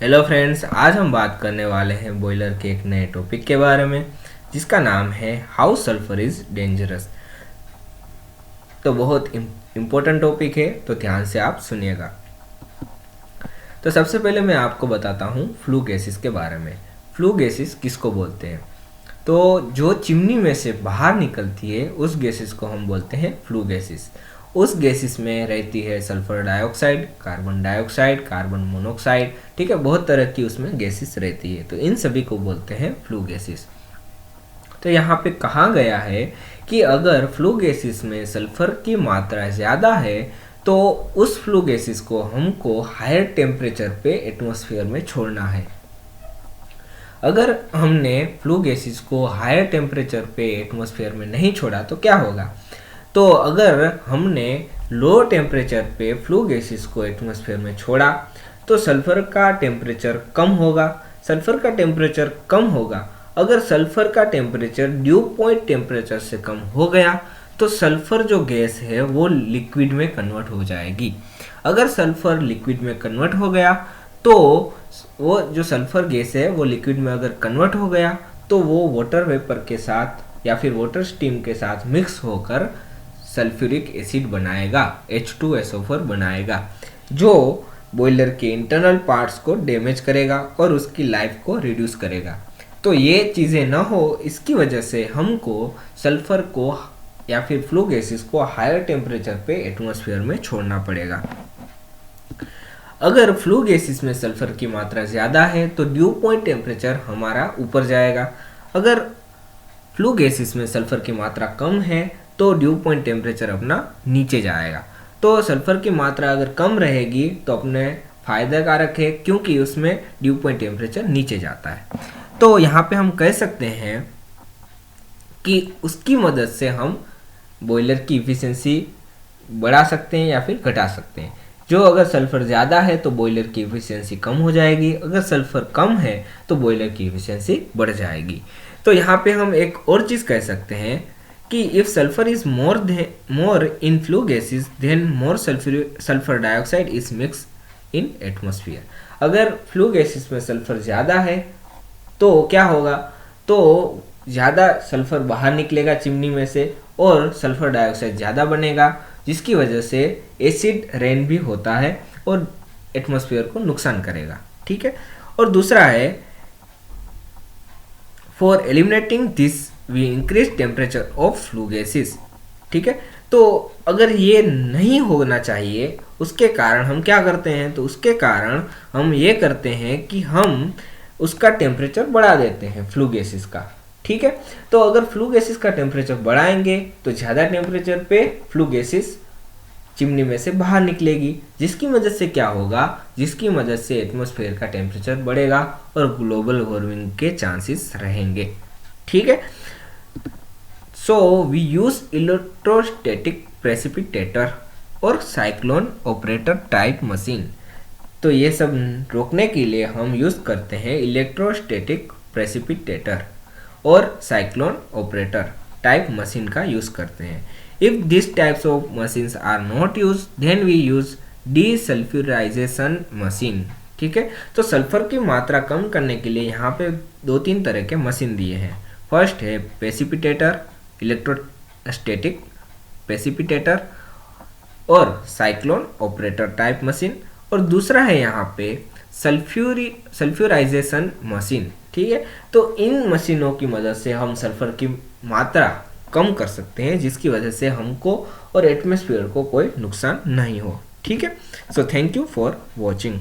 Hello friends, आज हम बात करने वाले हैं बॉयलर के एक नए टॉपिक के बारे में जिसका नाम है हाउ सल्फर इज़ डेंजरस। तो बहुत इम्पोर्टेंट टॉपिक है, तो ध्यान से आप सुनिएगा। तो सबसे पहले मैं आपको बताता हूँ फ्लू गैसेस के बारे में। फ्लू गैसेस किसको बोलते हैं? तो जो चिमनी में से बाहर निकलती है उस गैसेस को हम बोलते हैं फ्लू गैसेस। उस गैसेस में रहती है सल्फर डाइऑक्साइड, कार्बन मोनोऑक्साइड, ठीक है, बहुत तरह की उसमें गैसेस रहती है। तो इन सभी को बोलते हैं फ्लू गैसेस। तो यहाँ पे कहा गया है कि अगर फ्लू गैसेस में सल्फर की मात्रा ज़्यादा है तो उस फ्लू गैसेस को हमको हायर टेम्परेचर पे एटमॉस्फेयर में छोड़ना है। अगर हमने फ्लू गैसेस को हायर टेम्परेचर पे एटमॉस्फेयर में नहीं छोड़ा तो क्या होगा? तो अगर हमने लो टेम्परेचर पे फ्लू गैसेस को एटमॉस्फेयर में छोड़ा तो सल्फर का टेम्परेचर कम होगा। सल्फर का टेम्परेचर कम होगा। अगर सल्फर का टेम्परेचर ड्यू पॉइंट टेम्परेचर से कम हो गया तो सल्फर जो गैस है वो लिक्विड में कन्वर्ट हो जाएगी। अगर सल्फर लिक्विड में कन्वर्ट हो गया तो वो जो सल्फर गैस है वो लिक्विड में अगर कन्वर्ट हो गया तो वो वाटर वेपर के साथ या फिर वाटर स्टीम के साथ मिक्स होकर सल्फ्यूरिक एसिड बनाएगा, H2SO4 बनाएगा, जो बॉयलर के इंटरनल पार्ट्स को डैमेज करेगा और उसकी लाइफ को रिड्यूस करेगा। तो ये चीज़ें ना हो, इसकी वजह से हमको सल्फर को या फिर फ्लू गैसेस को हायर टेम्परेचर पे एटमॉस्फेयर में छोड़ना पड़ेगा। अगर फ्लू गैसेस में सल्फर की मात्रा ज़्यादा है तो ड्यू पॉइंट टेम्परेचर हमारा ऊपर जाएगा। अगर फ्लू गैसेस में सल्फर की मात्रा कम है तो ड्यू पॉइंट टेम्परेचर अपना नीचे जाएगा। तो सल्फर की मात्रा अगर कम रहेगी तो अपने फायदेकारक है, क्योंकि उसमें ड्यू पॉइंट टेम्परेचर नीचे जाता है। तो यहाँ पे हम कह सकते हैं कि उसकी मदद से हम बॉयलर की इफ़िशियंसी बढ़ा सकते हैं या फिर घटा सकते हैं। जो अगर सल्फ़र ज़्यादा है तो बॉयलर की इफ़िशियंसी कम हो जाएगी, अगर सल्फ़र कम है तो बॉयलर की इफ़िशियंसी बढ़ जाएगी। तो यहाँ पे हम एक और चीज़ कह सकते हैं कि if sulphur is more in flue gases then more sulphur dioxide is mix in atmosphere. अगर फ्लू गैसेस में सल्फ़र ज़्यादा है तो क्या होगा? तो ज़्यादा सल्फ़र बाहर निकलेगा चिमनी में से और सल्फ़र डाइऑक्साइड ज़्यादा बनेगा, जिसकी वजह से एसिड रेन भी होता है और एटमॉस्फेयर को नुकसान करेगा, ठीक है। और दूसरा है for eliminating this we increase temperature of flue gases, ठीक है। तो अगर ये नहीं होना चाहिए उसके कारण हम क्या करते हैं? तो उसके कारण हम ये करते हैं कि हम उसका टेम्परेचर बढ़ा देते हैं फ्लू गैसेस का, ठीक है। तो अगर फ्लू गैसेस का टेम्परेचर बढ़ाएंगे तो ज़्यादा टेम्परेचर पे फ्लू गैसेस चिमनी में से बाहर निकलेगी, जिसकी मदद से क्या होगा? जिसकी मदद से एटमॉस्फेयर का टेम्परेचर बढ़ेगा और ग्लोबल वार्मिंग के चांसेस रहेंगे, ठीक है। So we use electrostatic precipitator और साइक्लोन ऑपरेटर टाइप मशीन। तो ये सब रोकने के लिए हम यूज़ करते हैं इलेक्ट्रोस्टैटिक प्रेसिपिटेटर और साइक्लोन ऑपरेटर टाइप मशीन का यूज़ करते हैं। If this types of machines are not use then we use desulphurisation machine, ठीक है। तो सल्फर की मात्रा कम करने के लिए यहाँ पे 2-3 तरह के मशीन दिए हैं। फर्स्ट है प्रेसिपिटेटर, इलेक्ट्रोस्टैटिक प्रेसिपिटेटर और साइक्लोन ऑपरेटर टाइप मशीन, और दूसरा है यहाँ पे सल्फ्यूराइजेशन मशीन, ठीक है। तो इन मशीनों की मदद से हम सल्फर की मात्रा कम कर सकते हैं, जिसकी वजह से हमको और एटमॉस्फेयर को कोई नुकसान नहीं हो, ठीक है। So thank you for watching.